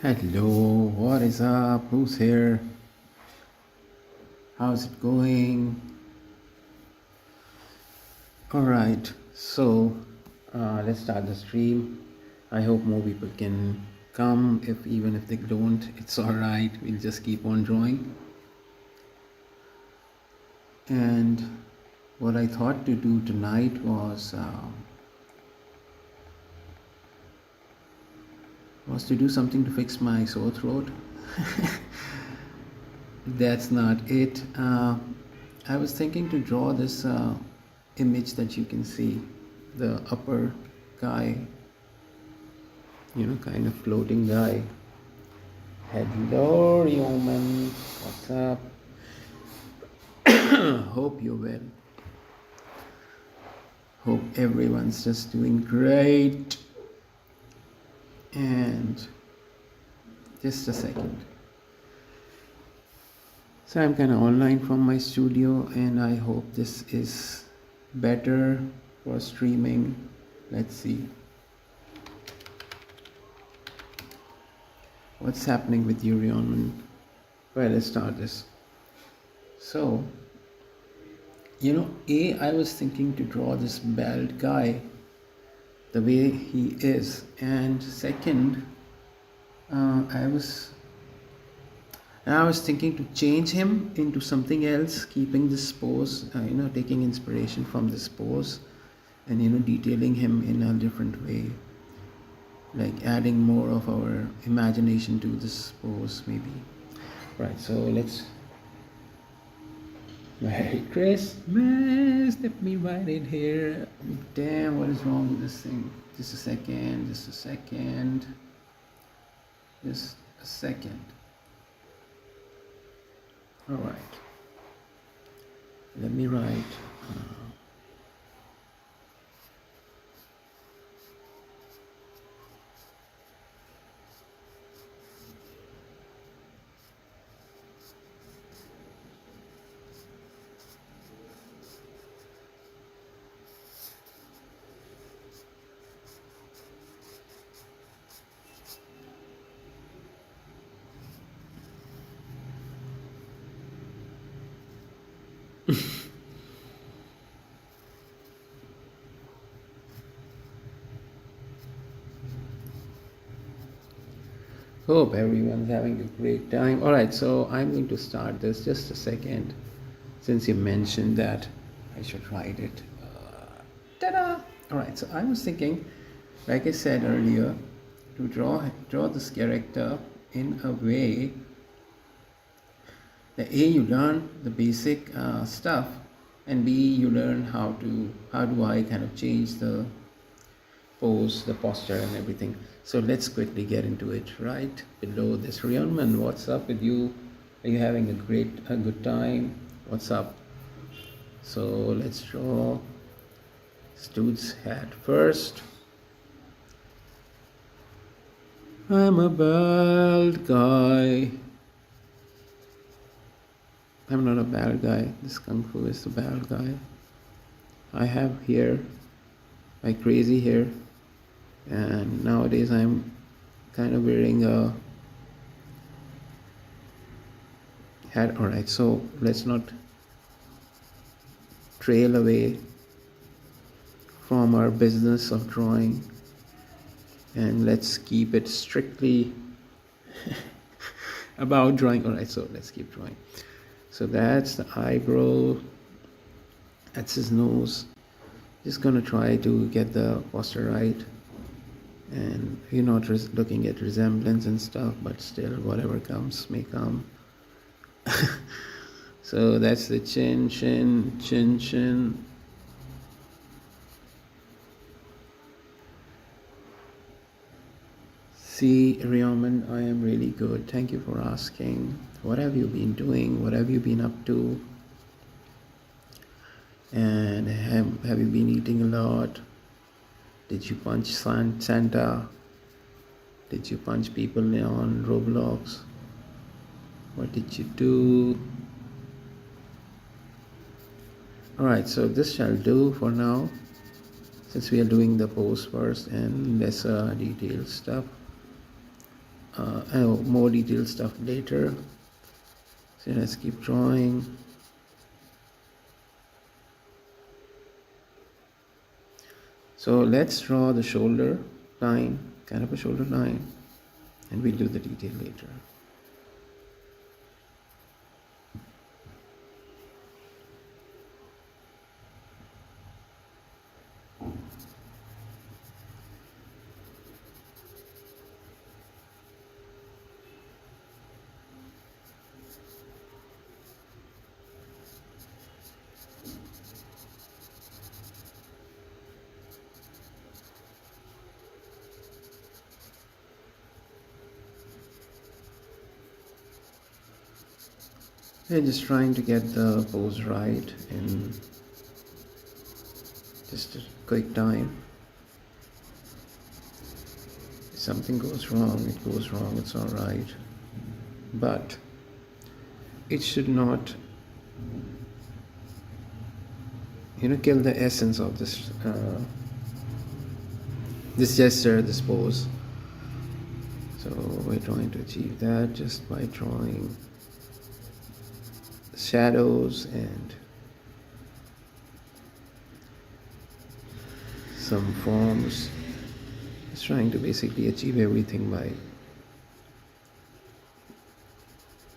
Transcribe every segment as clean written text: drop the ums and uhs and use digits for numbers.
Hello, what is up? Who's here? How's it going? Alright, so let's start the stream. I hope more people can come. If even if they don't, it's alright. We'll just keep on drawing. And what I thought to do tonight was to do something to fix my sore throat. That's not it. I was thinking to draw this image that you can see, the upper guy, kind of floating guy. Hello, human. What's up? Hope you're well. Hope everyone's just doing great. And just a second. So I'm kind of online from my studio, and I hope this is better for streaming. Let's see. What's happening with you, Rionman? Well, let's start this. So, I was thinking to draw this bald guy the way he is, and second, I was thinking to change him into something else, keeping this pose, taking inspiration from this pose, and detailing him in a different way, like adding more of our imagination to this pose, maybe. Right. So let's. Merry Christmas. Let me write it here. Damn, what is wrong with this thing? Just a second. Just a second. Just a second. All right. Let me write. Hope everyone's having a great time. All right, so I'm going to start this. Just a second, since you mentioned that I should write it. Ta-da! All right, so I was thinking, like I said earlier, to draw this character in a way that A, you learn the basic stuff, and B, you learn how do I kind of change the pose, the posture, and everything. So let's quickly get into it. Right below this, Rionman, what's up with you? Are you having a good time? What's up? So let's draw Stude's hat first. I'm a bald guy. I'm not a bad guy. This Kung Fu is the bad guy. I have hair, like crazy hair, and nowadays I'm kind of wearing a hat. Alright, so let's not trail away from our business of drawing, and let's keep it strictly about drawing. Alright, so let's keep drawing. So that's the eyebrow, that's his nose. Just gonna try to get the posture right, and you're not looking at resemblance and stuff, but still whatever comes may come. So that's the chin. See, Rioman, I am really good. Thank you for asking. What have you been doing? What have you been up to? And have you been eating a lot? Did you punch Santa? Did you punch people on Roblox? What did you do? Alright, so this shall do for now, since we are doing the pose first and lesser detailed stuff. more detailed stuff later. So let's keep drawing. So let's draw the shoulder line, kind of a shoulder line, and we'll do the detail later. I'm just trying to get the pose right in just a quick time. If something goes wrong, it goes wrong, it's alright. But it should not, kill the essence of this this gesture, this pose. So we're trying to achieve that just by drawing shadows and some forms. Just trying to basically achieve everything by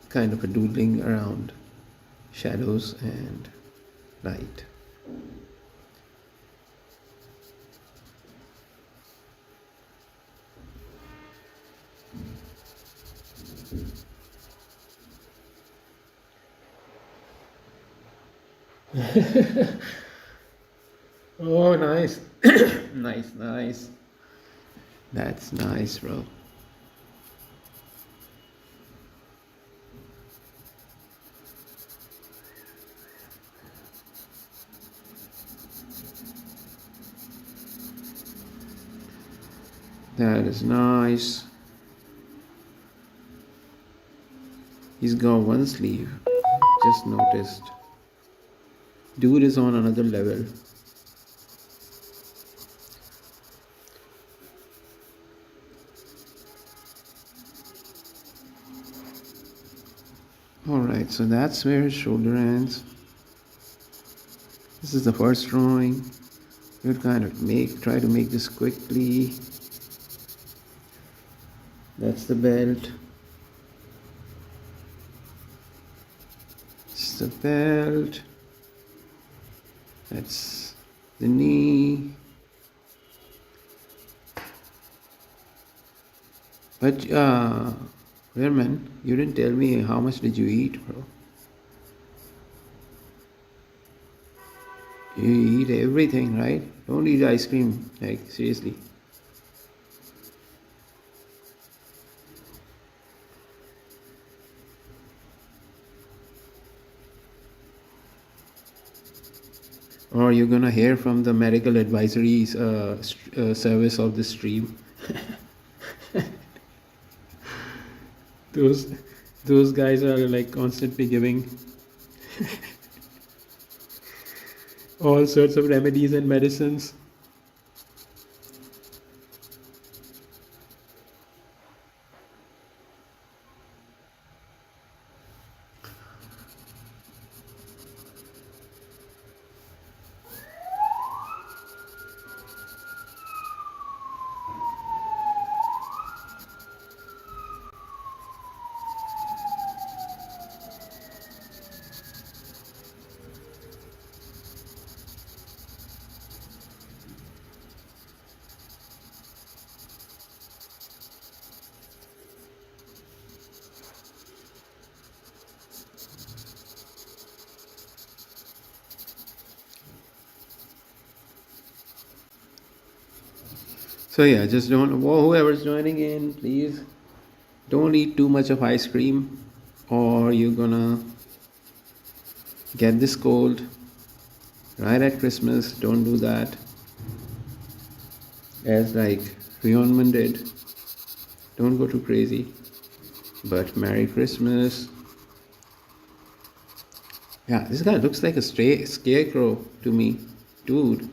kind of a doodling around shadows and light. Oh, nice. Nice. That's nice, bro. That is nice. He's got one sleeve. Just noticed. Dude is on another level. Alright, so that's where his shoulder ends. This is the first drawing. We'll kind of try to make this quickly. That's the belt. It's the belt. That's the knee. But Verman, you didn't tell me how much did you eat, bro? You eat everything, right? Don't eat ice cream, like seriously. Or you're gonna hear from the medical advisory service of the stream. Those guys are like constantly giving all sorts of remedies and medicines. So yeah, just don't, whoever's joining in, please don't eat too much of ice cream or you're gonna get this cold right at Christmas. Don't do that. As like Rionman did. Don't go too crazy. But Merry Christmas. Yeah, this guy looks like a scarecrow to me. Dude.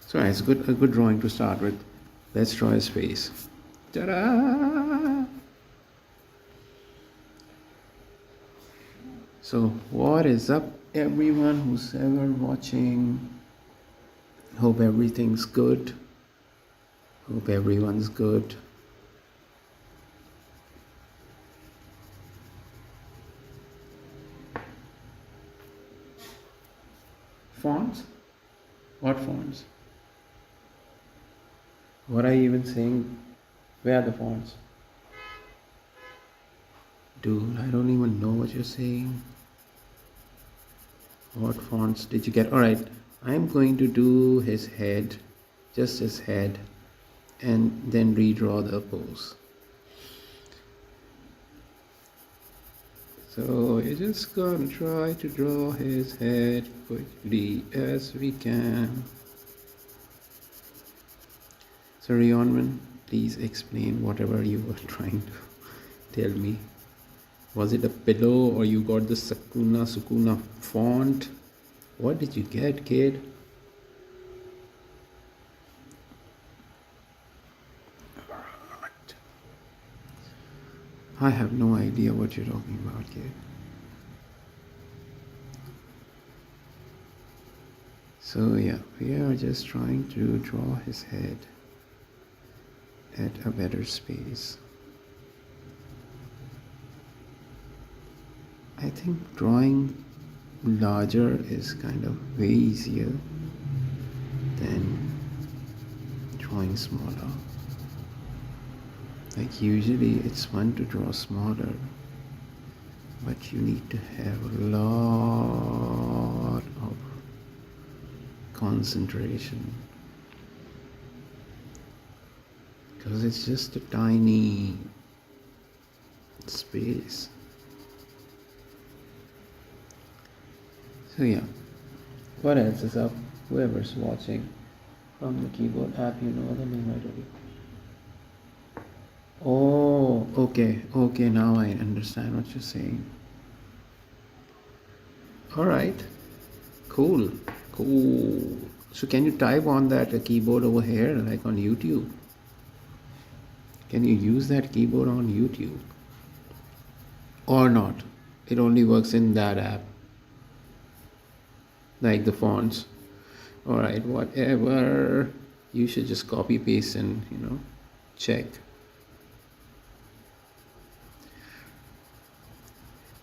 So it's a good drawing to start with. Let's draw his face. Ta-da! So, what is up, everyone who's ever watching? Hope everything's good. Hope everyone's good. Fonts? What fonts? What are you even saying? Where are the fonts? Dude, I don't even know what you're saying. What fonts did you get? Alright, I'm going to do his head, just his head, and then redraw the pose. So we're just gonna try to draw his head quickly as we can. So Rionman, please explain whatever you were trying to tell me. Was it a pillow or you got the Sukuna font? What did you get, kid? I have no idea what you're talking about, kid. So yeah, we are just trying to draw his head at a better space. I think drawing larger is kind of way easier than drawing smaller. Like usually it's fun to draw smaller, but you need to have a lot of concentration because it's just a tiny space. So yeah, what else is up? Whoever's watching from the keyboard app, you know the name already. Oh, okay, now I understand what you're saying. Alright, cool. So can you type on that keyboard over here, like on YouTube? Can you use that keyboard on YouTube? Or not? It only works in that app. Like the fonts. Alright, whatever. You should just copy paste and check.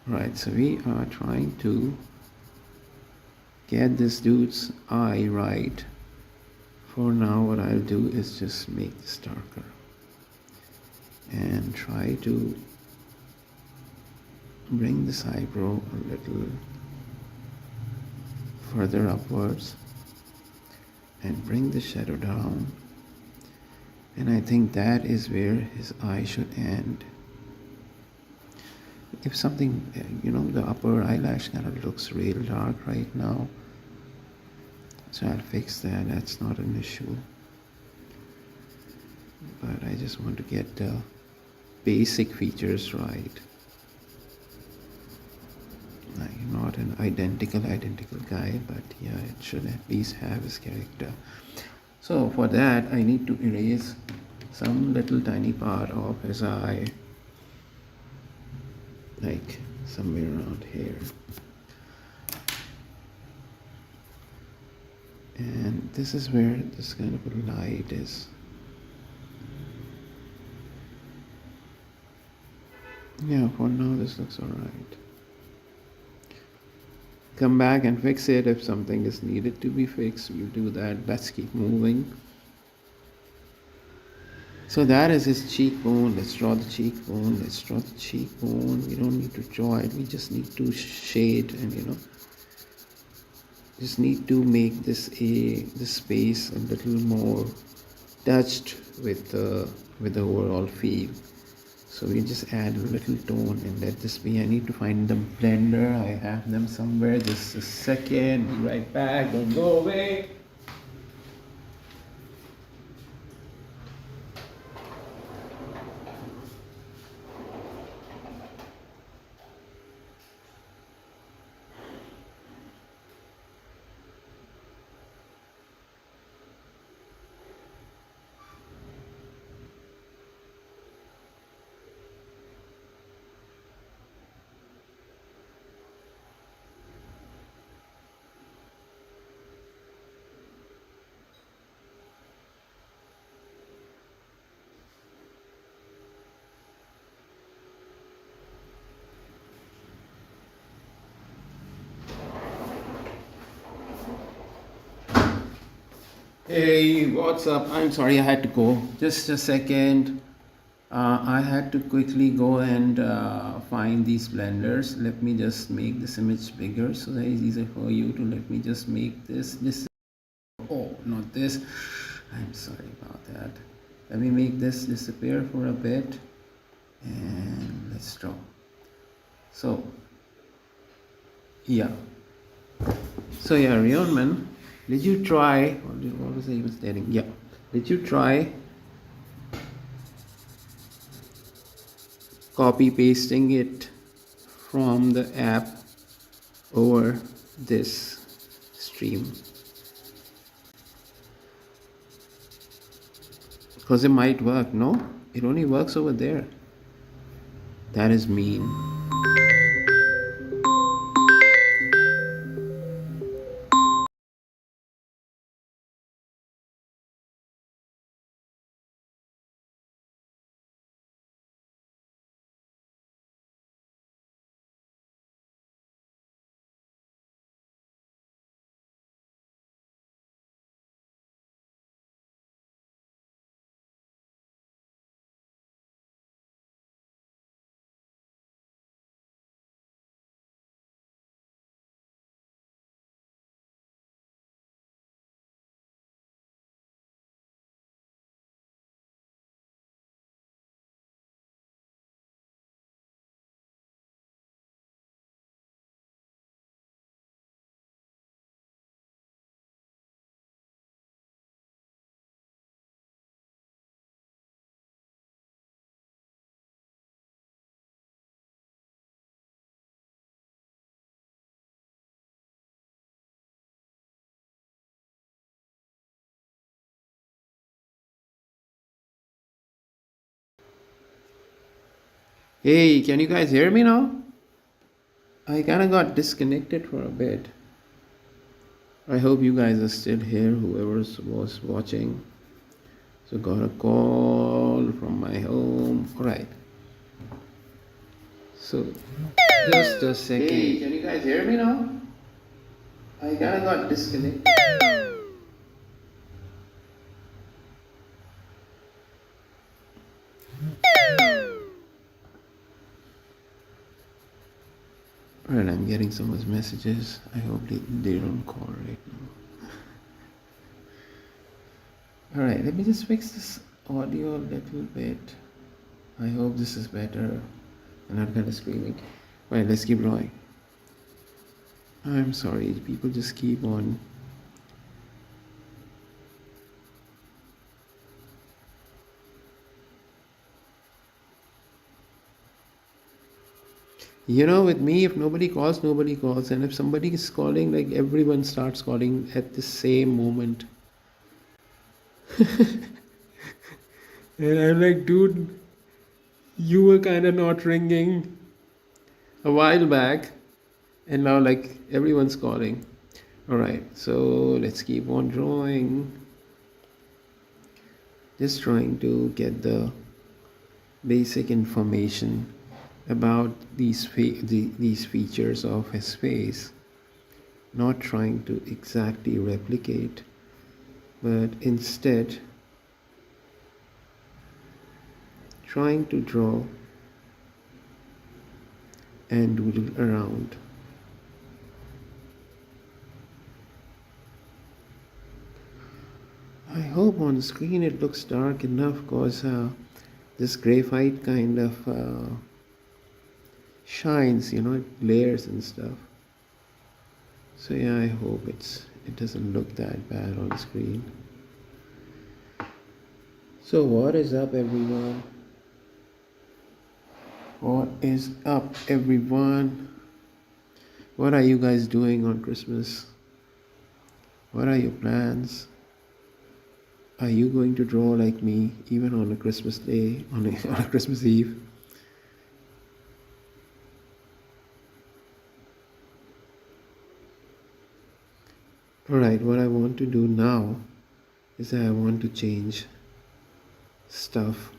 Right, so we are trying to get this dude's eye right. For now, what I'll do is just make this darker and try to bring this eyebrow a little further upwards and bring the shadow down, and I think that is where his eye should end. If something, the upper eyelash kind of looks real dark right now, so I'll fix that. That's not an issue, but I just want to get the basic features right. I'm not an identical guy, but yeah, it should at least have his character. So for that I need to erase some little tiny part of his eye, like somewhere around here, and this is where this kind of a light is. Yeah, for now this looks alright. Come back and fix it if something is needed to be fixed. We'll do that. Let's keep moving. So that is his cheekbone. Let's draw the cheekbone. We don't need to draw it. We just need to shade and just need to make this space a little more touched with the overall feel. So we just add a little tone and let this be. I need to find the blender. I have them somewhere. Just a second. Be right back. Don't go away. Hey, what's up? I'm sorry I had to go. Just a second. I had to quickly go and find these blenders. Let me just make this image bigger so that it's easier for you to let me just make this. Oh, not this. I'm sorry about that. Let me make this disappear for a bit and let's draw. So, yeah. So yeah, Rionman, did you try? What was I even stating? Yeah, did you try copy pasting it from the app over this stream? Because it might work. No, it only works over there. That is mean. Hey, can you guys hear me now? I kind of got disconnected for a bit. I hope you guys are still here, whoever was watching. So got a call from my home. All right. So just a second. Hey, can you guys hear me now? I kind of got disconnected. All right, I'm getting someone's messages. I hope they don't call right now. All right, let me just fix this audio a little bit. I hope this is better. I'm not kind of screaming. All right, let's keep drawing. I'm sorry, people just keep on. You know, with me, if nobody calls, nobody calls. And if somebody is calling, like everyone starts calling at the same moment. And I'm like, dude, you were kind of not ringing a while back. And now, like, everyone's calling. All right, so let's keep on drawing. Just trying to get the basic information about these features of his face, not trying to exactly replicate, but instead trying to draw and doodle around. I hope on the screen it looks dark enough, because this graphite kind of shines, you know, it layers and stuff. So yeah, I hope it doesn't look that bad on the screen. So what is up, everyone? What is up, everyone? What are you guys doing on Christmas? What are your plans? Are you going to draw like me even on a Christmas day, on a Christmas Eve? Alright, what I want to do now is that I want to change stuff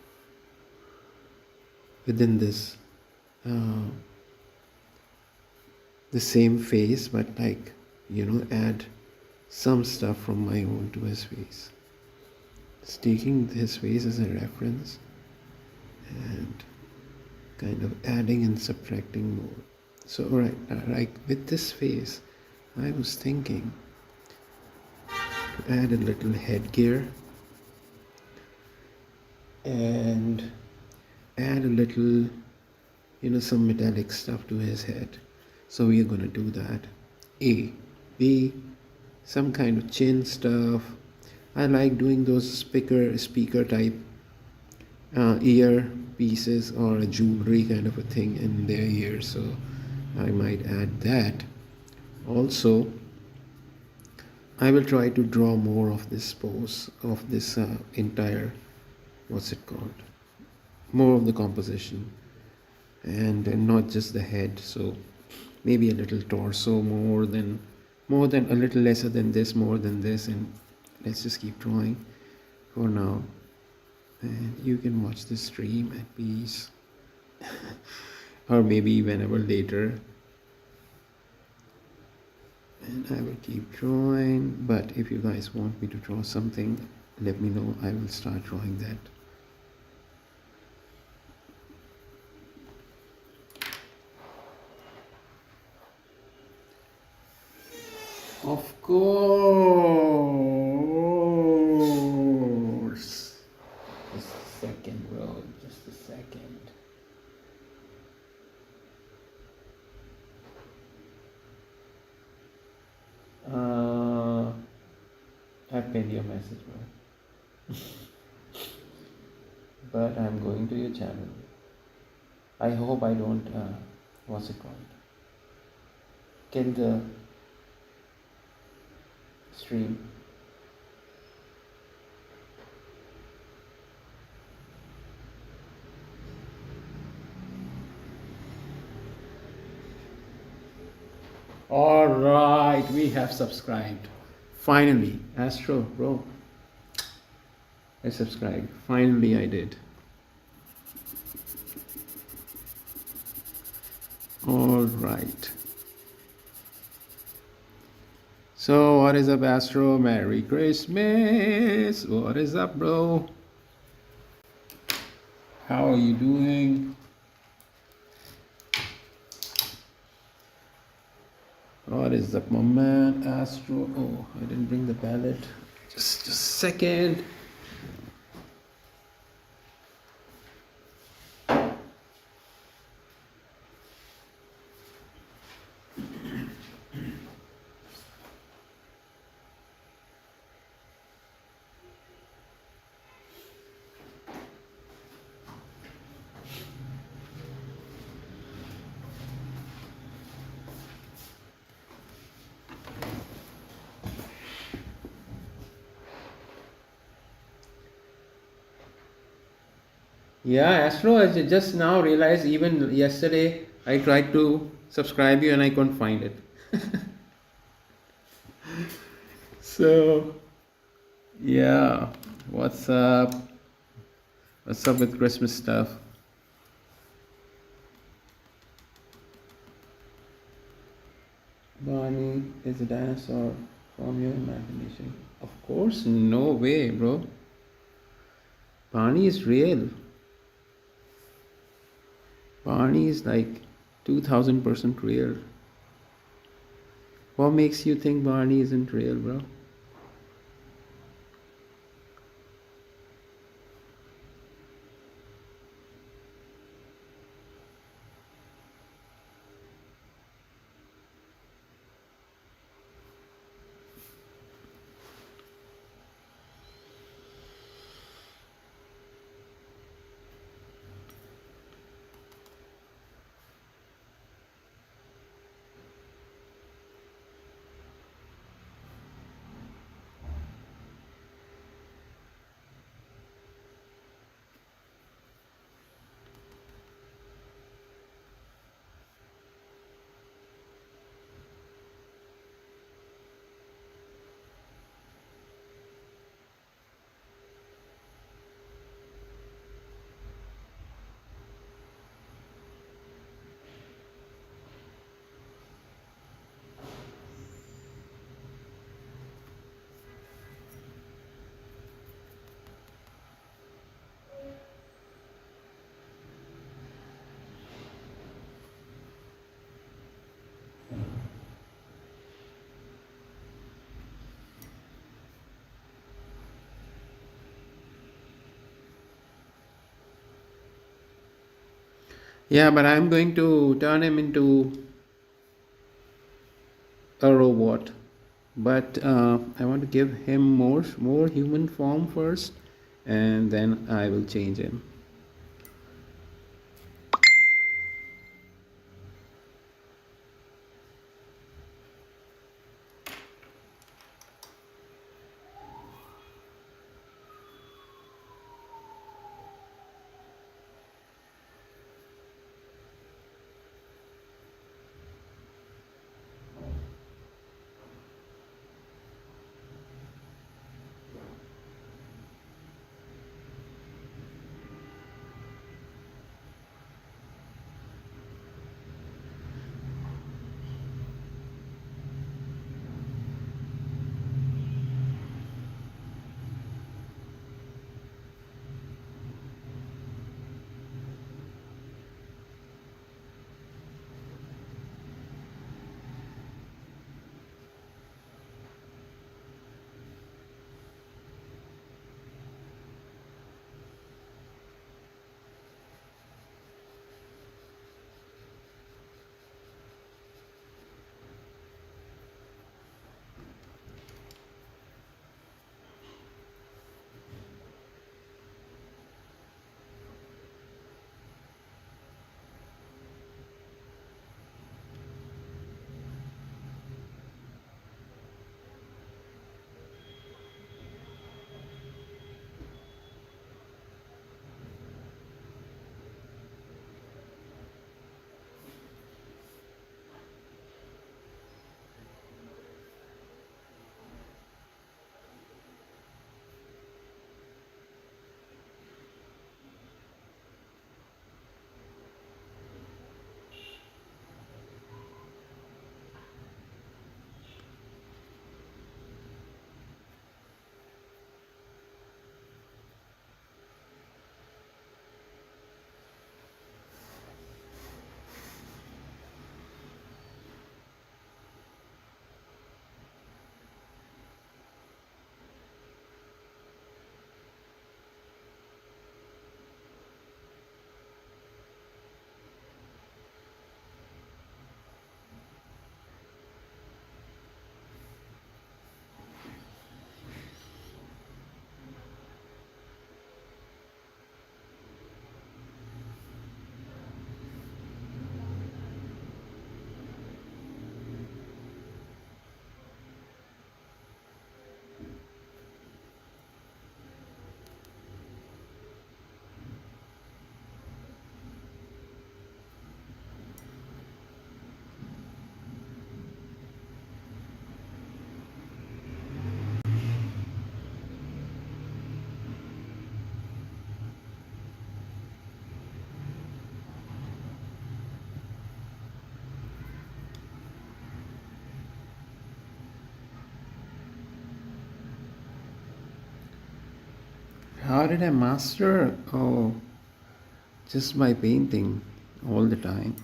within this the same face, but like, you know, add some stuff from my own to his face. It's taking his face as a reference and kind of adding and subtracting more. So, right, like with this face, I was thinking to add a little headgear and add a little, some metallic stuff to his head. So we are going to do that. A. B. Some kind of chin stuff. I like doing those speaker type ear pieces or a jewelry kind of a thing in their ears. So I might add that. Also, I will try to draw more of this pose, of this entire, what's it called? More of the composition and not just the head. So maybe a little torso, more than a little lesser than this, more than this, and let's just keep drawing for now. And you can watch the stream at peace or maybe whenever later, and I will keep drawing. But if you guys want me to draw something, let me know. I will start drawing that. Of course. Just a second, bro. Just a second. I pinned your message, bro. But I'm going to your channel. I hope I don't, what's it called? Kill the stream. All right, we have subscribed. Finally, Astro, bro. I subscribed. Finally, I did. All right. So, what is up, Astro? Merry Christmas. What is up, bro? How are you doing? What is up, my man, Astro? Oh, I didn't bring the palette. Just a second. Yeah, Astro, I just now realized, even yesterday I tried to subscribe you and I couldn't find it. So, yeah, what's up? What's up with Christmas stuff? Barney is a dinosaur from your imagination. Of course, no way, bro. Barney is real. Barney is like 2000% real. What makes you think Barney isn't real, bro? Yeah, but I'm going to turn him into a robot. But I want to give him more human form first, and then I will change him. How did I master? Oh, just by painting all the time.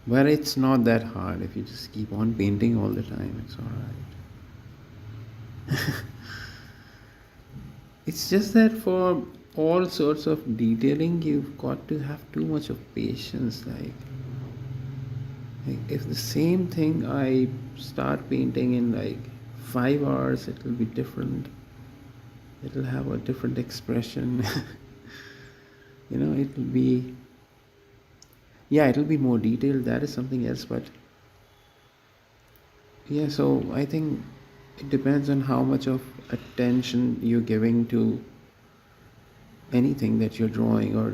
But it's not that hard if you just keep on painting all the time. It's all right. It's just that for all sorts of detailing, you've got to have too much of patience. Like if the same thing I start painting in like 5 hours, it will be different. It'll have a different expression. It'll be, yeah, it'll be more detailed. That is something else. But yeah, so I think it depends on how much of attention you're giving to anything that you're drawing or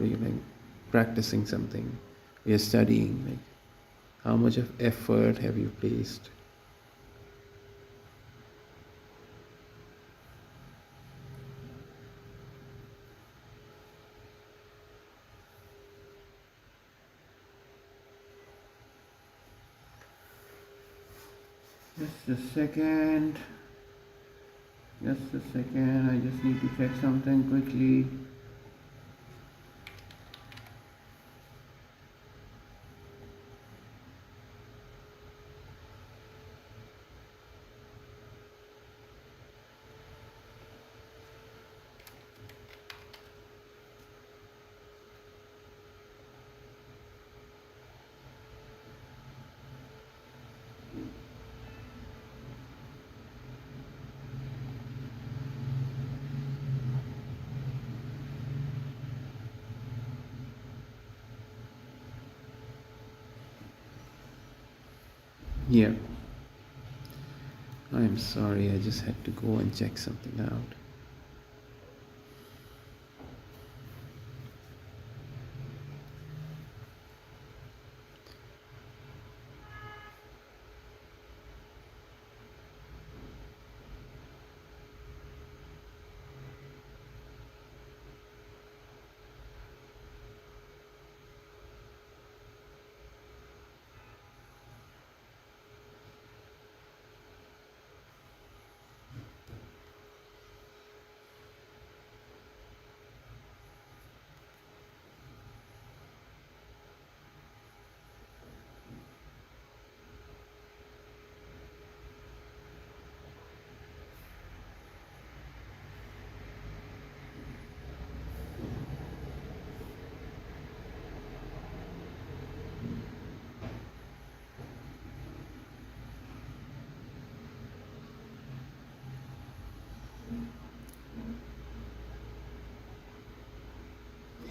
practicing something, you're studying. Like how much of effort have you placed? Just a second. Just a second. I just need to check something quickly. Yeah, I'm sorry, I just had to go and check something out.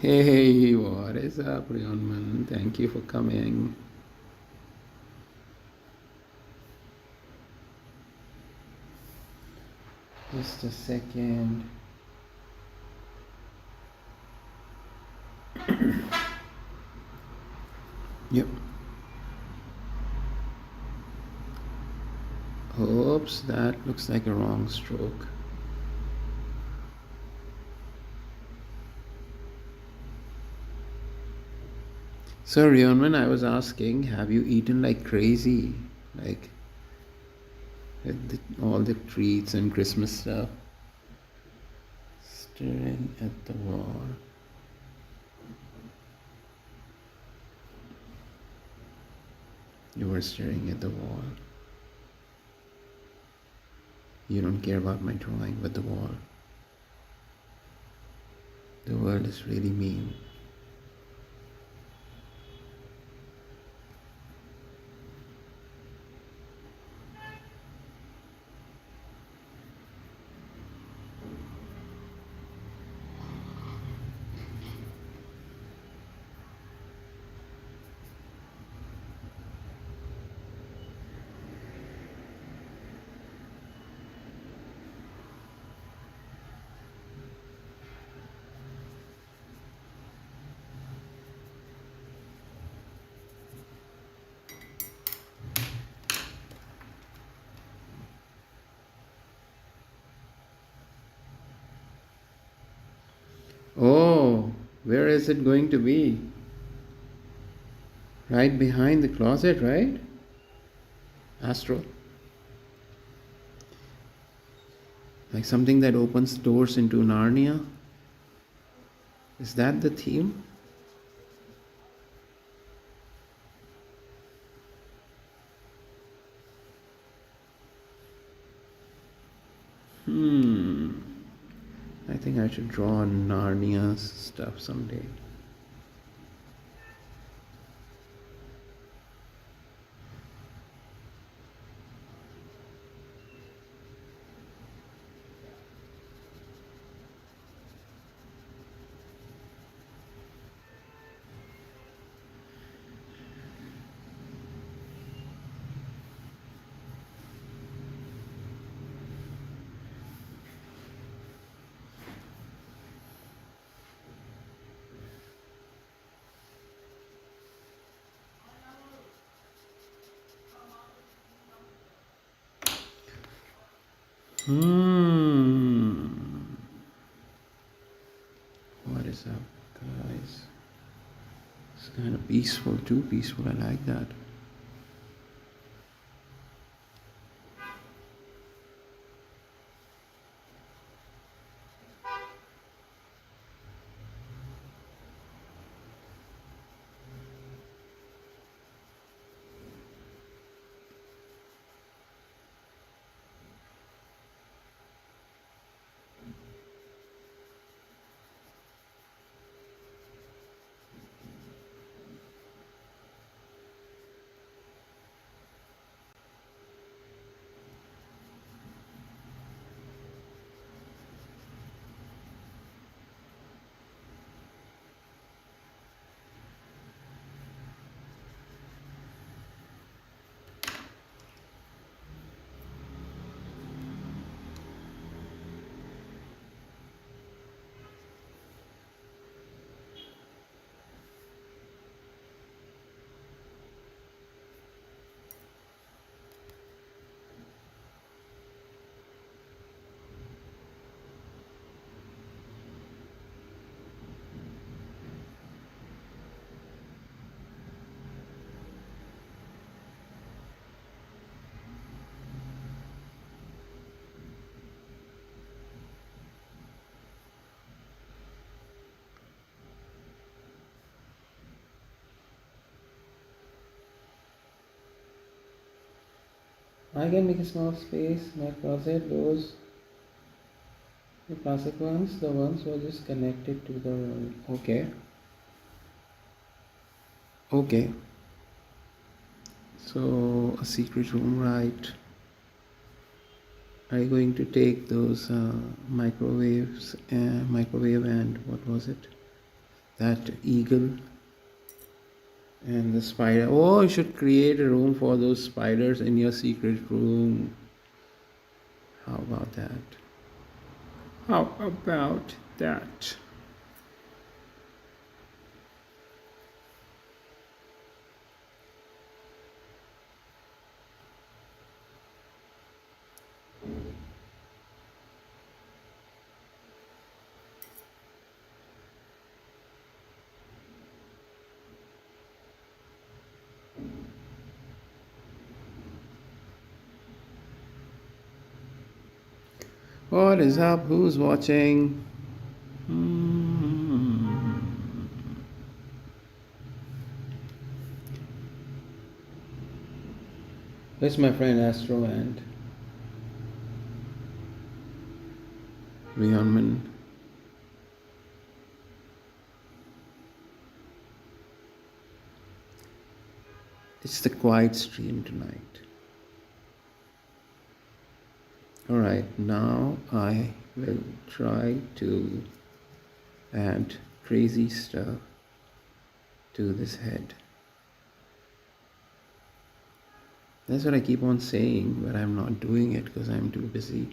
Hey, what is up, Rionman? Thank you for coming. Just a second. Yep. Oops, that looks like a wrong stroke. So, Rionman, I was asking, have you eaten like crazy? Like, with all the treats and Christmas stuff? Staring at the wall. You were staring at the wall. You don't care about my drawing, but the wall. The world is really mean. Oh, where is it going to be? Right behind the closet, right? Astro. Like something that opens doors into Narnia? Is that the theme? Hmm. I think I should draw Narnia's stuff someday. Hmm. What is up, guys? It's kind of peaceful, too peaceful. I like that. I can make a small space. My closet doors, the classic ones, the ones who are just connected to the room. Okay. Okay. So a secret room, right? Are you going to take those microwave and what was it? That eagle and the spider. Oh, you should create a room for those spiders in your secret room. How about that? How about that? What is up? Who's watching? Hmm. Where's my friend Astro and Rionman? It's the quiet stream tonight. Alright, now I will try to add crazy stuff to this head. That's what I keep on saying, but I'm not doing it because I'm too busy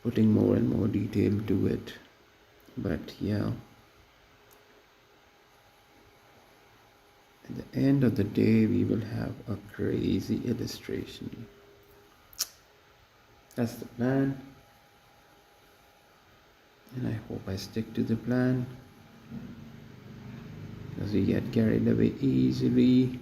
putting more and more detail to it. But yeah, at the end of the day, we will have a crazy illustration. That's the plan, and I hope I stick to the plan because we get carried away easily.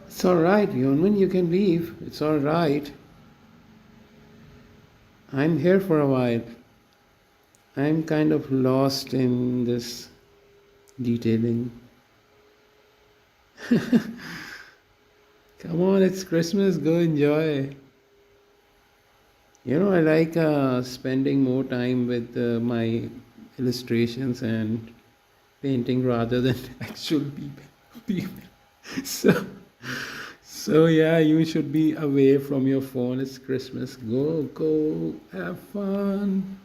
It's alright, Yonman, you can leave. It's alright. I'm here for a while. I'm kind of lost in this detailing. Come on, it's Christmas, go enjoy. You know, I like spending more time with my illustrations and painting rather than actual people. So, so yeah, you should be away from your phone. It's Christmas. Go, have fun.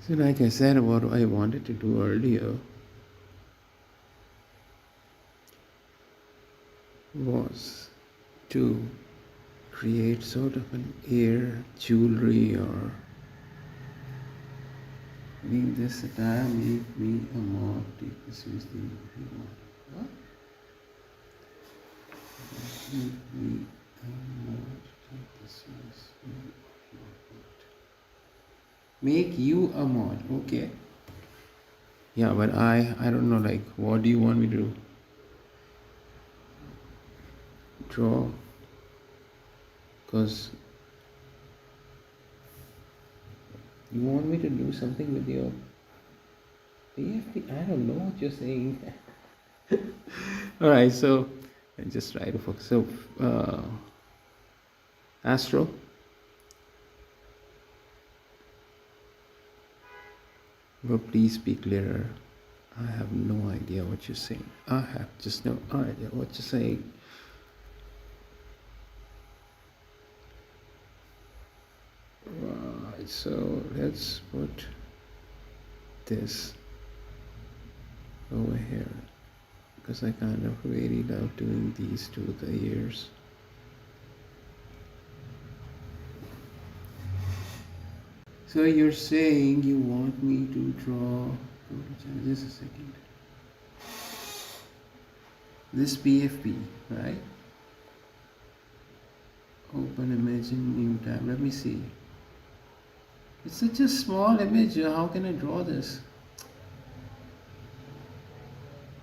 So, like I said, what I wanted to do earlier was to create sort of an ear jewelry or leave this attire, make me a mod, take this use the mod. What? Make me a mod, take this use the mod. Make you a mod, okay. Yeah, but I don't know, like, what do you want me to draw? Because you want me to do something with your PFP? I don't know what you're saying. All right, so I just try to focus. So, Astro, but please speak clearer. I have no idea what you're saying. I have just no idea what you're saying. Right, so let's put this over here because I kind of really love doing these to the ears. So you're saying you want me to draw, just a second, this PFP, right? Open image in new tab. Let me see. It's such a small image. How can I draw this?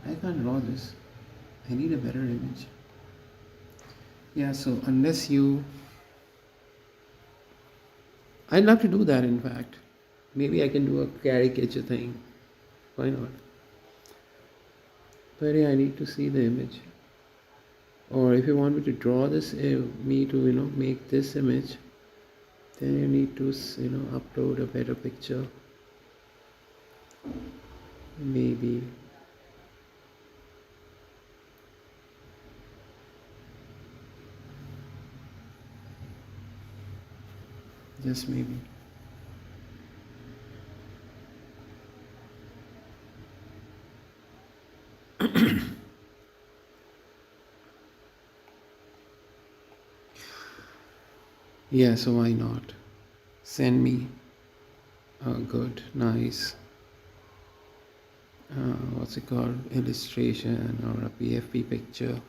I can't draw this. I need a better image. Yeah, so unless you... I'd love to do that, in fact. Maybe I can do a caricature thing. Why not? But yeah, I need to see the image. Or if you want me to draw this, me to, make this image, then you need to, upload a better picture. Maybe. Just maybe. Yeah, so why not? Send me a good, nice, what's it called, illustration or a PFP picture.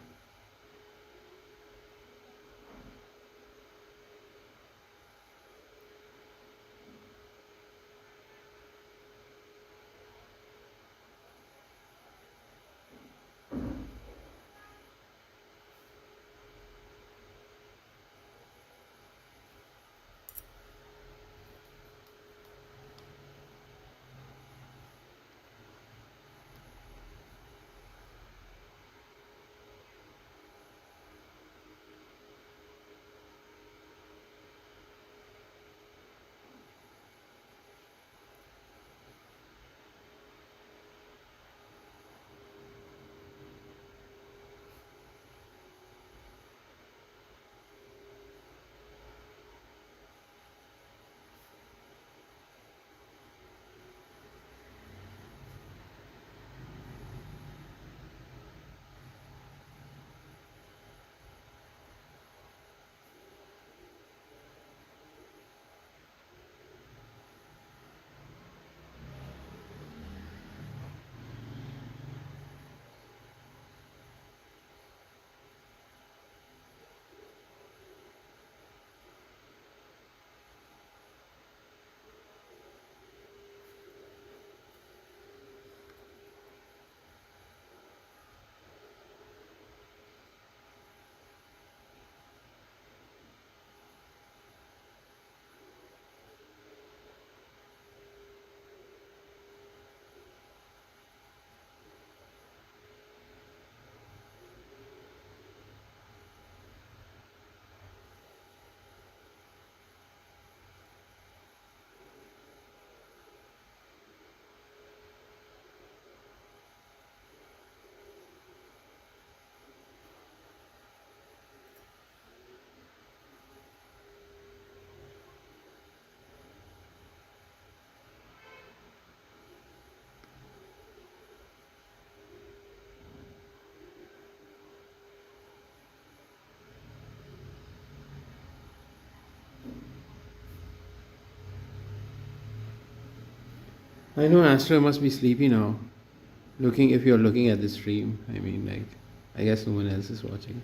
I know Astro must be sleepy now. Looking, if you're looking at the stream, I mean, like, I guess no one else is watching.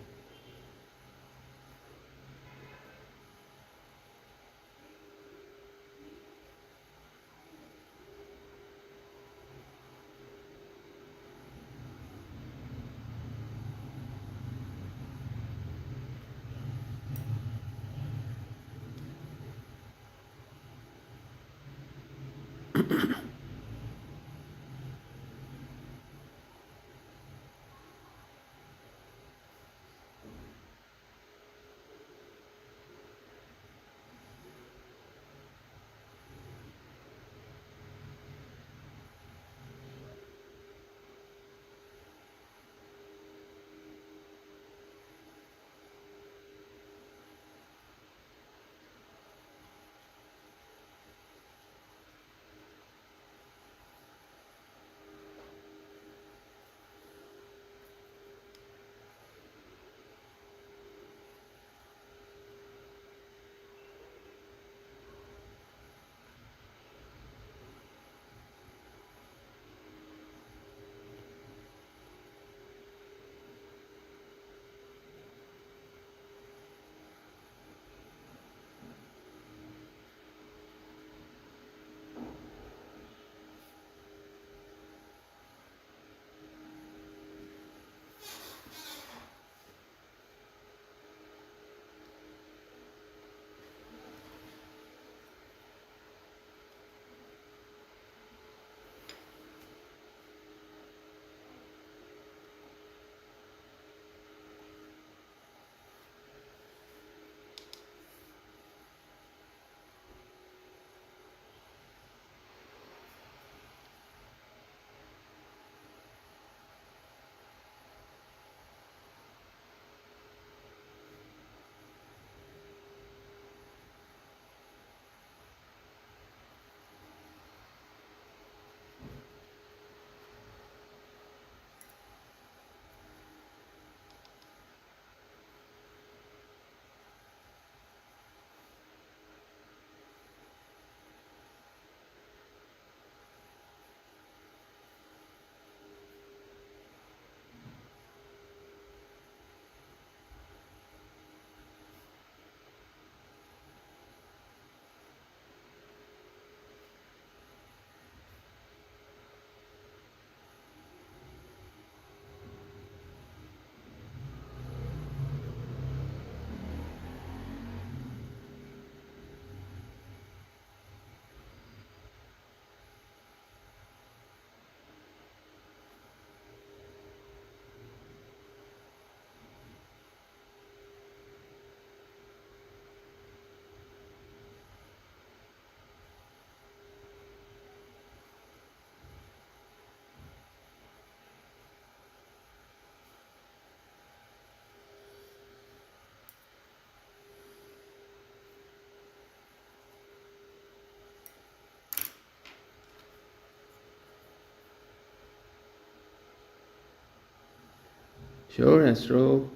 Sure, Astro.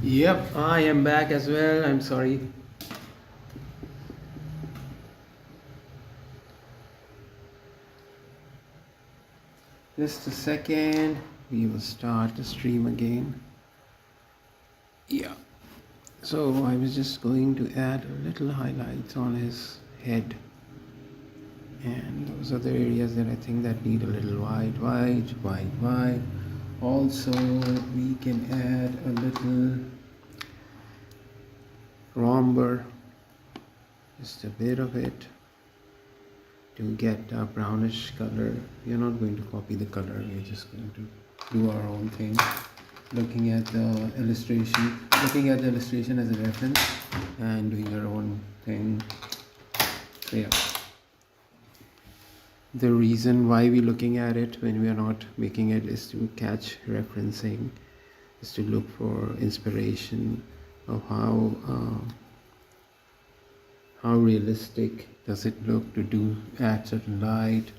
Yep, I am back as well. I'm sorry. Just a second. We will start the stream again. Yeah. So I was just going to add a little highlights on his head. And those are the areas that I think that need a little white. Also, we can add a little romber, just a bit of it, to get a brownish color. We're not going to copy the color, we're just going to do our own thing. Looking at the illustration as a reference and doing our own thing. So yeah. The reason why we're looking at it when we are not making it is to catch referencing, is to look for inspiration of how realistic does it look to do add certain light,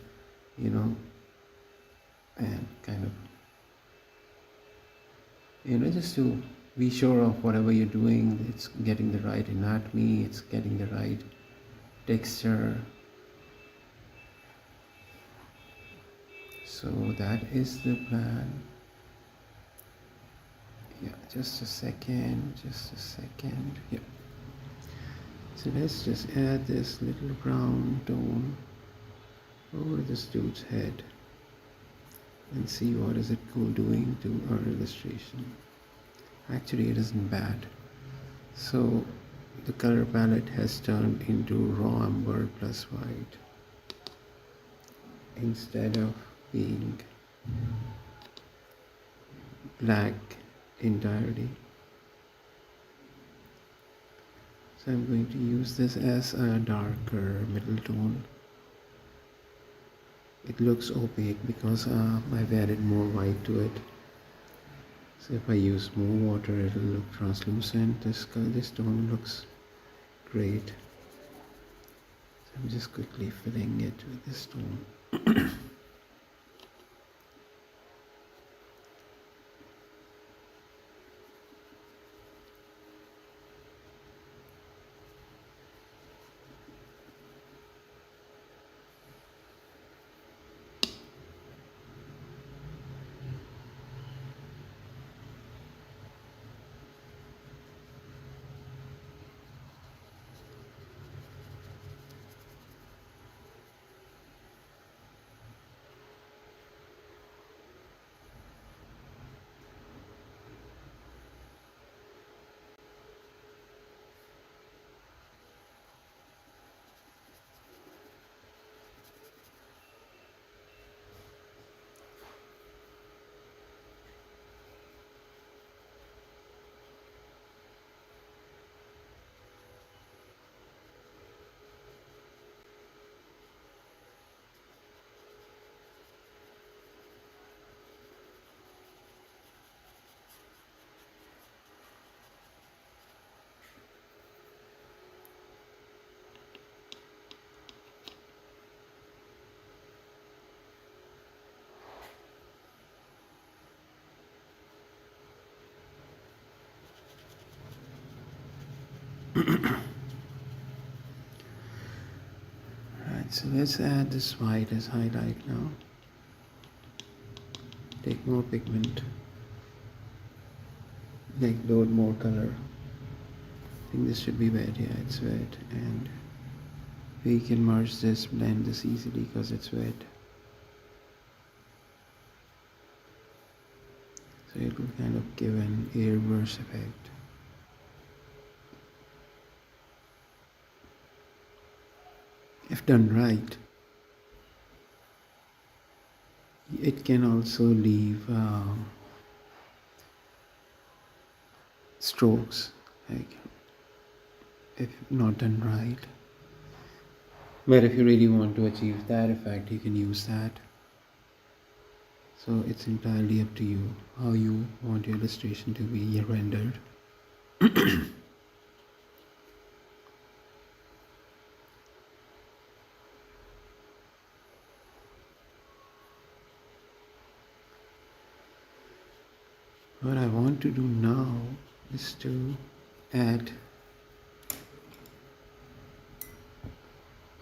you know, and kind of, just to be sure of whatever you're doing, it's getting the right anatomy, it's getting the right texture. So that is the plan. Yeah, just a second. Yep. So let's just add this little brown tone over this dude's head and see what is it doing to our illustration. Actually, it isn't bad. So the color palette has turned into raw amber plus white instead of being black entirely. So I'm going to use this as a darker middle tone. It looks opaque because I've added more white to it. So if I use more water, it'll look translucent. This tone looks great. So I'm just quickly filling it with this tone. Right, so let's add this white as highlight now. Take more pigment, like load more color. I think this should be wet. Yeah, it's wet, and we can merge this, blend this easily because it's wet. So it will kind of give an airburst effect. If done right, it can also leave strokes, like if not done right. But if you really want to achieve that effect, you can use that. So it's entirely up to you how you want your illustration to be rendered. What I want to do now is to add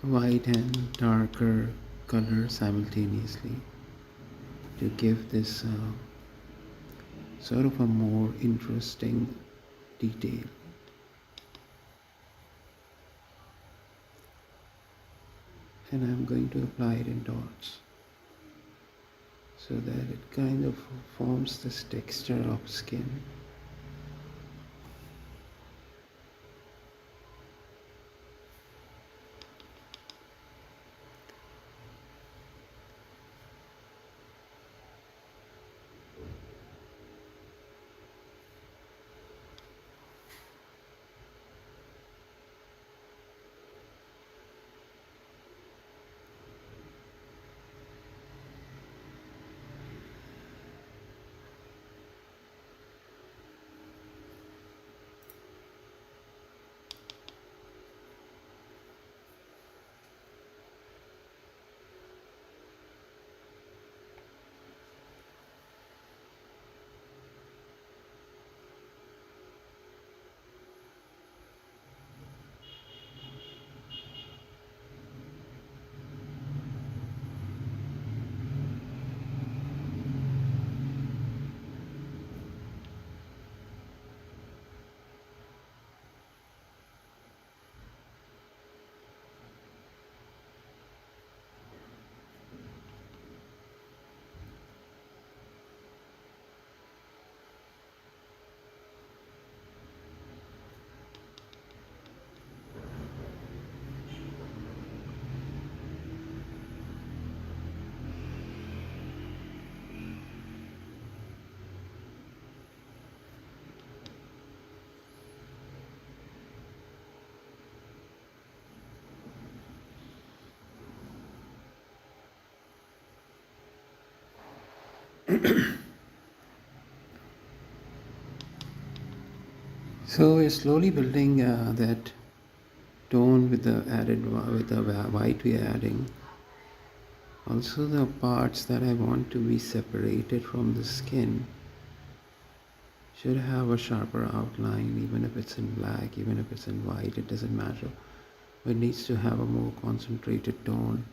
white and darker color simultaneously to give this sort of a more interesting detail. And I'm going to apply it in dots so that it kind of forms this texture of skin. So we're slowly building that tone with the with the white we are adding. Also the parts that I want to be separated from the skin should have a sharper outline, even if it's in black, even if it's in white, it doesn't matter. It needs to have a more concentrated tone.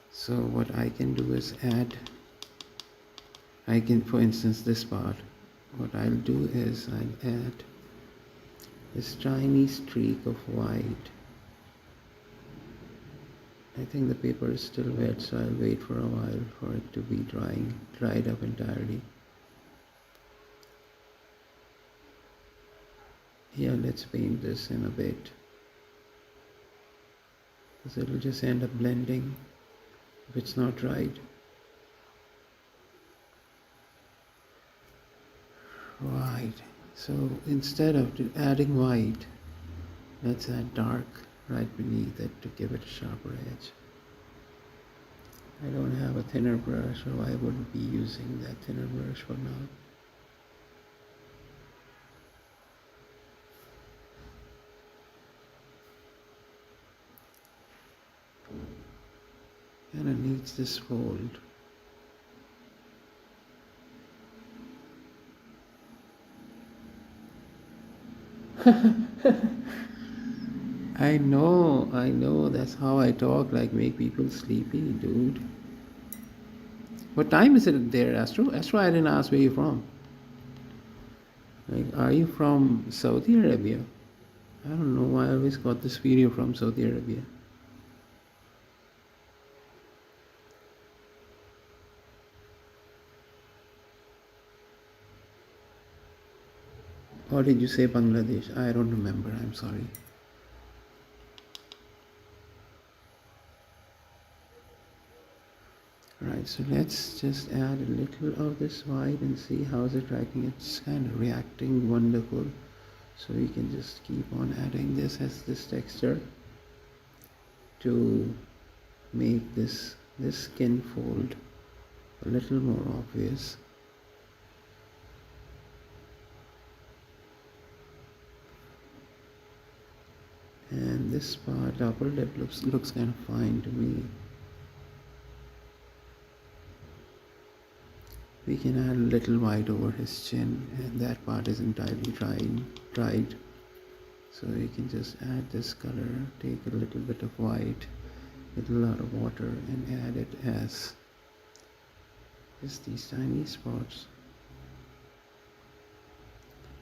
So what I can do is for instance, this part, what I'll do is I'll add this tiny streak of white. I think the paper is still wet, so I'll wait for a while for it to be dried up entirely. Here, let's paint this in a bit, because it'll just end up blending if it's not dried. Right, so instead of adding white, let's add dark right beneath it to give it a sharper edge. I don't have a thinner brush, so I wouldn't be using that thinner brush for now. And it needs this fold. I know, that's how I talk, like make people sleepy, dude. What time is it there, Astro? Astro, I didn't ask where you're from. Like, are you from Saudi Arabia? I don't know why I always got this video from Saudi Arabia. Or did you say Bangladesh? I don't remember, I'm sorry. Right, so let's just add a little of this white and see how is it reacting. It's kind of reacting wonderful. So we can just keep on adding this as this texture to make this skin fold a little more obvious. And this part, upper lip, looks kind of fine to me. We can add a little white over his chin, and that part is entirely dried. So we can just add this color, take a little bit of white with a lot of water and add it as just these tiny spots.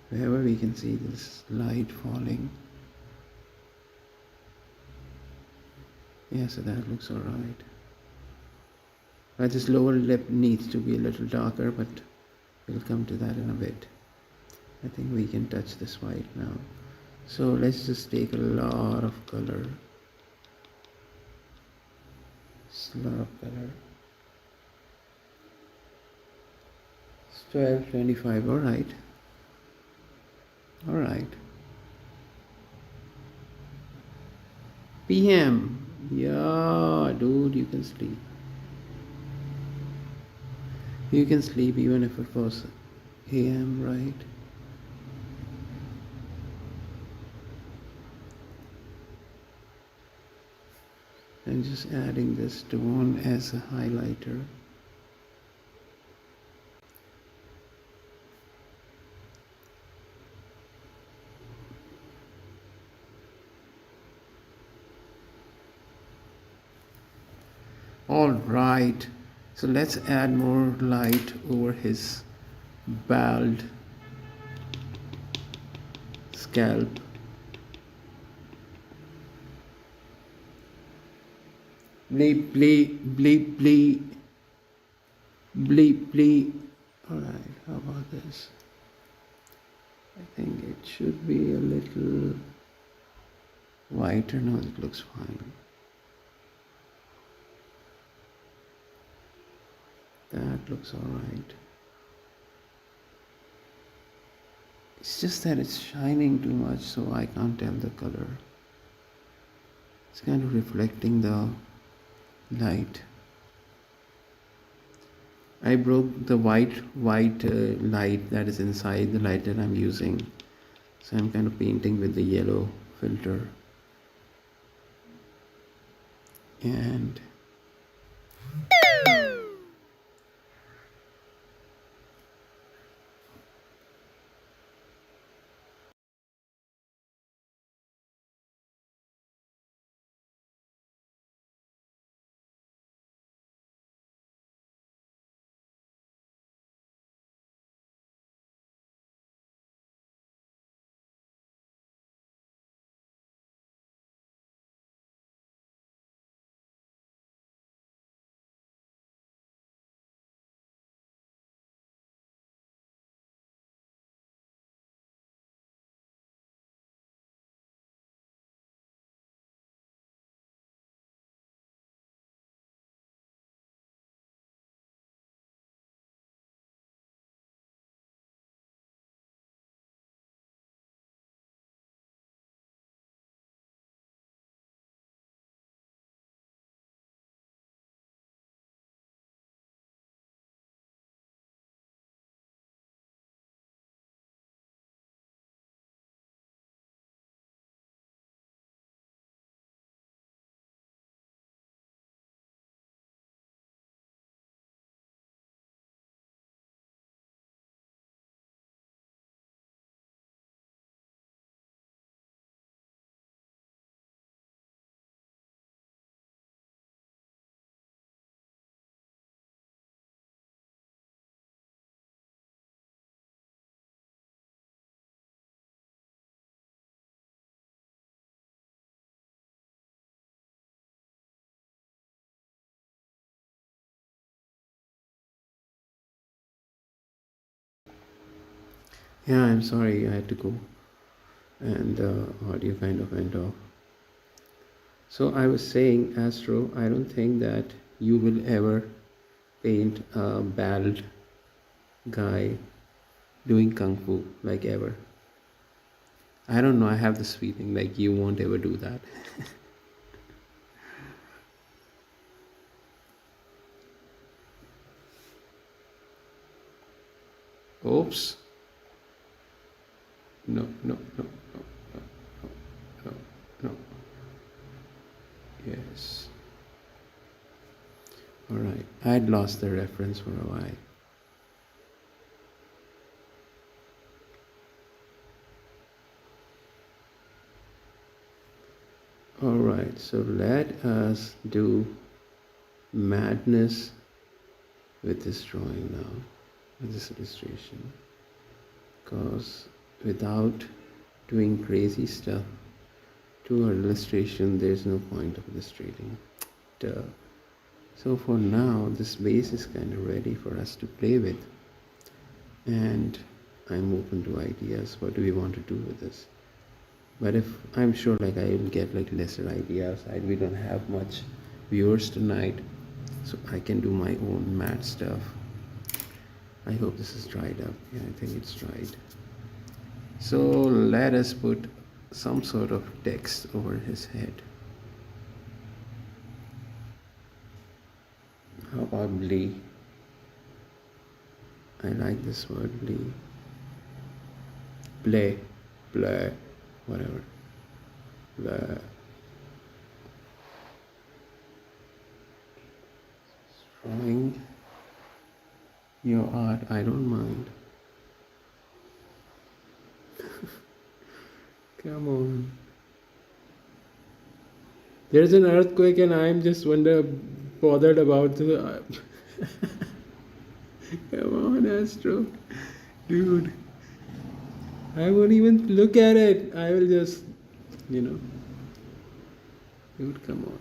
Wherever we can see this light falling. Yeah, so that looks alright. But this lower lip needs to be a little darker, but we'll come to that in a bit. I think we can touch this white now. So let's just take a lot of color. Just a lot of color. It's 12:25, alright. Alright. PM. Yeah, dude, you can sleep. You can sleep even if it was AM, right? And just adding this tone as a highlighter. All right, so let's add more light over his bald scalp. Bleep, bleep, bleep, bleep, bleep, bleep. All right, how about this? I think it should be a little whiter. No, it looks fine. That looks alright. It's just that it's shining too much, so I can't tell the color. It's kind of reflecting the light. I broke the white light that is inside the light that I'm using. So I'm kind of painting with the yellow filter. And yeah, I'm sorry I had to go and the audio kind of went off. So I was saying, Astro, I don't think that you will ever paint a bald guy doing kung fu like ever. I don't know, I have this feeling like you won't ever do that. Oops. No, no, no, no, no, no, no, no. Yes. Alright, I'd lost the reference for a while. All right, so let us do madness with this drawing now, with this illustration, because without doing crazy stuff to our illustration, there's no point of illustrating. Duh. So for now, this base is kind of ready for us to play with, and I'm open to ideas. What do we want to do with this? But if I'm sure, like, I will get like lesser ideas. We don't have much viewers tonight, so I can do my own mad stuff. I hope this is dried up. Yeah, I think it's dried. So let us put some sort of text over his head. How about Blee? I like this word, Blee. Play, play, whatever. Play. Drawing your art, I don't mind. Come on. There's an earthquake and I'm just bothered about the. Come on, Astro. Dude. I won't even look at it. I will just, you know. Dude, come on.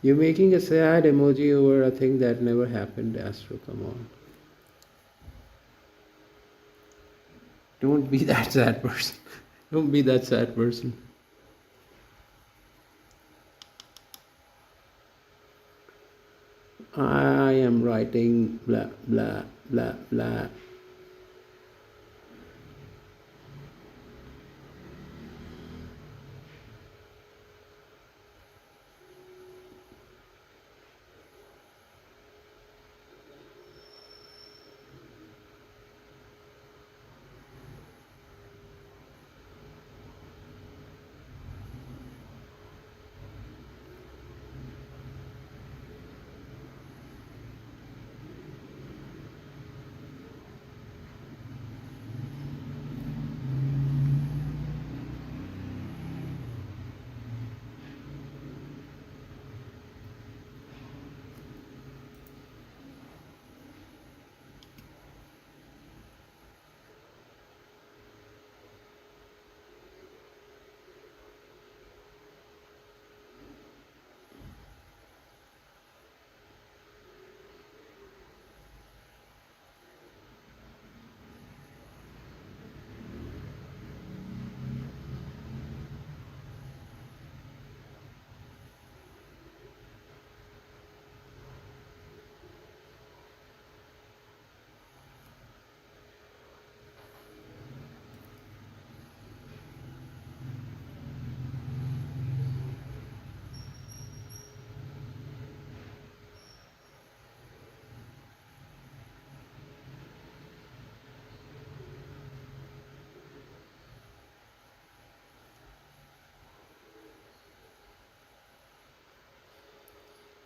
You're making a sad emoji over a thing that never happened, Astro. Come on. Don't be that sad person. Don't be that sad person. I am writing blah, blah, blah, blah.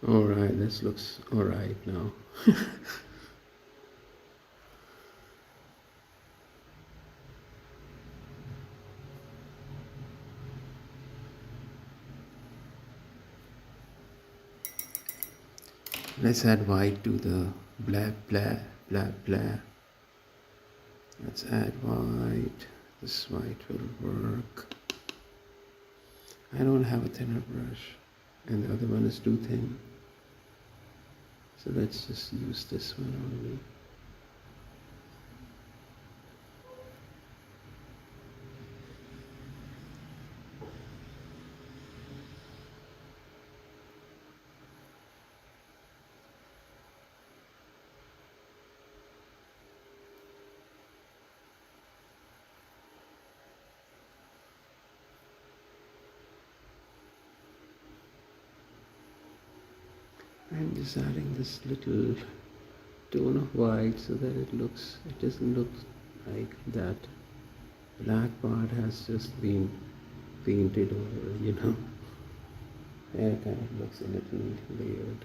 Alright, this looks alright now. Let's add white to the blah, blah, blah, blah. Let's add white. This white will work. I don't have a thinner brush, and the other one is too thin. So let's just use this one only. I'm just adding this little tone of white so that it doesn't look like that black part has just been painted over, Hair kind of looks a little layered.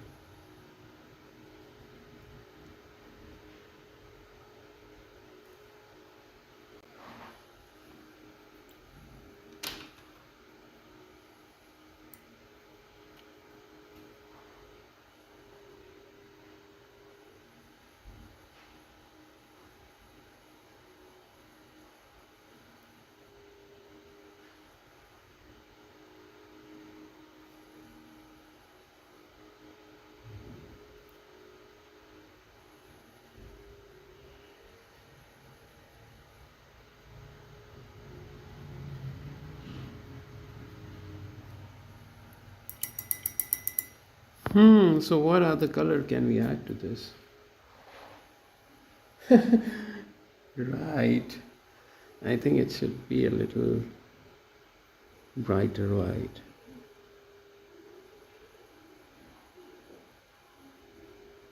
So what other color can we add to this? Right. I think it should be a little brighter white.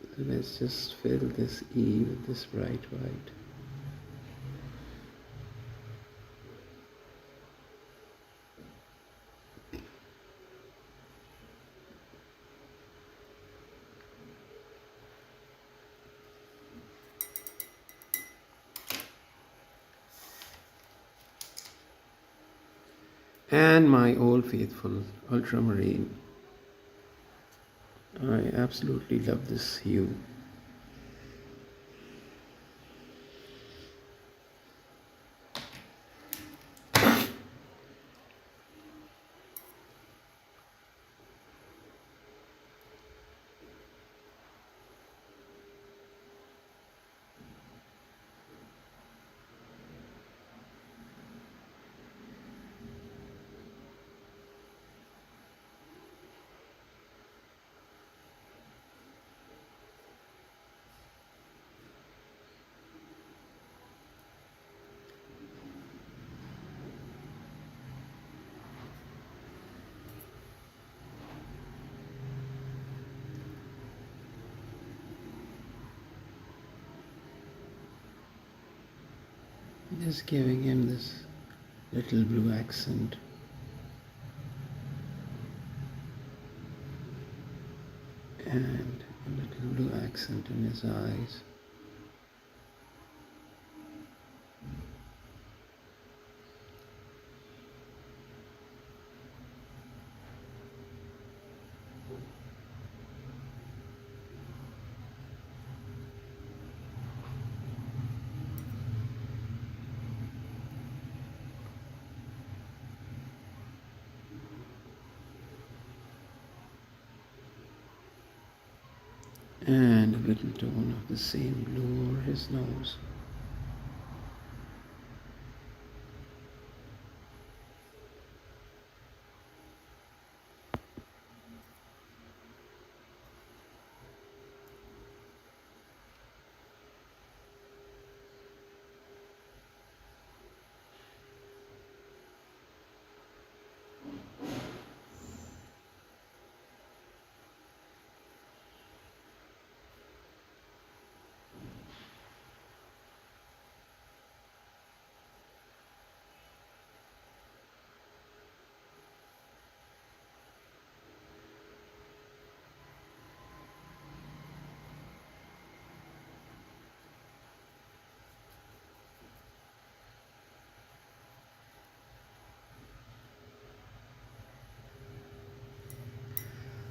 So let's just fill this E with this bright white. And my old faithful ultramarine. I absolutely love this hue. Just giving him this little blue accent. And a little blue accent in his eyes. And a little tone of the same blue over his nose.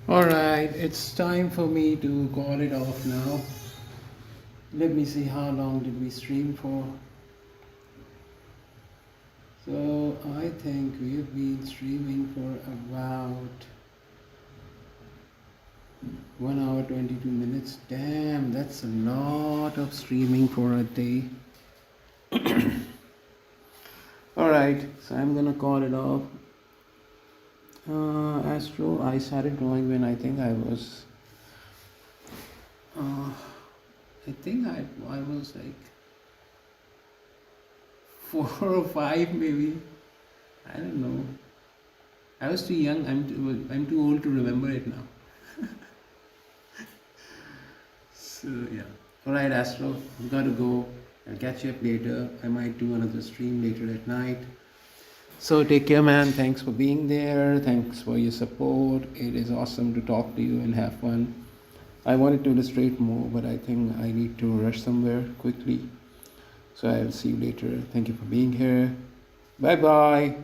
Alright, it's time for me to call it off now. Let me see how long did we stream for. So I think we've been streaming for about 1 hour 22 minutes. Damn, that's a lot of streaming for a day. Alright, so I'm gonna call it off. Astro, I started drawing when I think I was, I was like 4 or 5 maybe. I don't know. I was too young. I'm too old to remember it now. So yeah. All right, Astro, I've got to go. I'll catch you up later. I might do another stream later at night. So take care, man. Thanks for being there. Thanks for your support. It is awesome to talk to you and have fun. I wanted to illustrate more, but I think I need to rush somewhere quickly. So I'll see you later. Thank you for being here. Bye bye.